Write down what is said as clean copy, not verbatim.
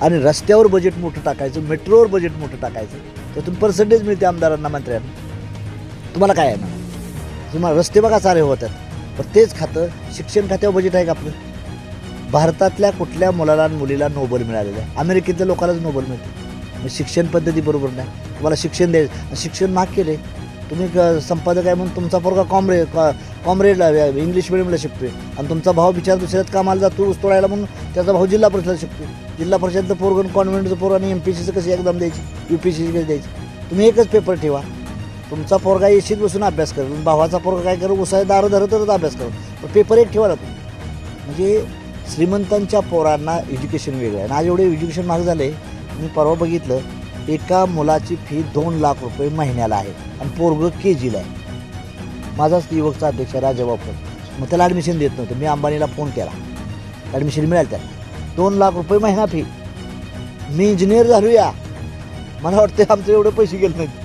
आणि रस्त्यावर बजेट मोठं टाकायचं, मेट्रोवर बजेट मोठं टाकायचं, त्यातून पर्सेंटेज मिळते आमदारांना, मंत्र्यांना. तुम्हाला काय आहे ना, तुम्हाला रस्ते बघा सारे होतात, पण तेच खातं शिक्षण खात्यावर बजेट आहे का आपलं? भारतातल्या कुठल्या मुलाला आणि मुलीला नोबेल मिळालेलं आहे? अमेरिकेतल्या लोकांनाच नोबेल मिळते. मग शिक्षण पद्धती बरोबर नाही. तुम्हाला शिक्षण द्यायचं, शिक्षण महाग केले. तुम्ही संपादक आहे म्हणून तुमचा पोरगा कॉम्रेडला इंग्लिश मिडियमला शिकतोय आणि तुमचा भाऊ बिचारा दुसऱ्यात कामाला जातो ऊस तोडायला म्हणून त्याचा भाऊ जिल्हा परिषदेला शिकतो. जिल्हा परिषदचं पोरगण कॉन्व्हेंटचं पोरं आणि MPSCचं कशी एक्झाम द्यायची, UPSCची कशी द्यायची? तुम्ही एकच पेपर ठेवा. तुमचा पोरगा एशीत बसून अभ्यास करेल, भावाचा पोरगा काय करेल, उसाय दारं धरतच अभ्यास करेल, पण पेपर एक ठेवा ना तुम्ही. म्हणजे श्रीमंतांच्या पोरांना एज्युकेशन वेगळं आहे. आणि आज एवढे एज्युकेशन महाग झाले. मी परवा बघितलं, एका मुलाची फी 2 लाख रुपये महिन्याला आहे आणि पोरगं KGला आहे. माझाच युवकचा अध्यक्ष राजाबापू, मग त्याला ॲडमिशन देत नव्हतं. मी अंबानीला फोन केला, ॲडमिशन मिळालं त्याला. 2 लाख रुपये महिना फी. मी इंजिनियर झालो या, मला वाटतं आमचं एवढे पैसे गेले नाहीत.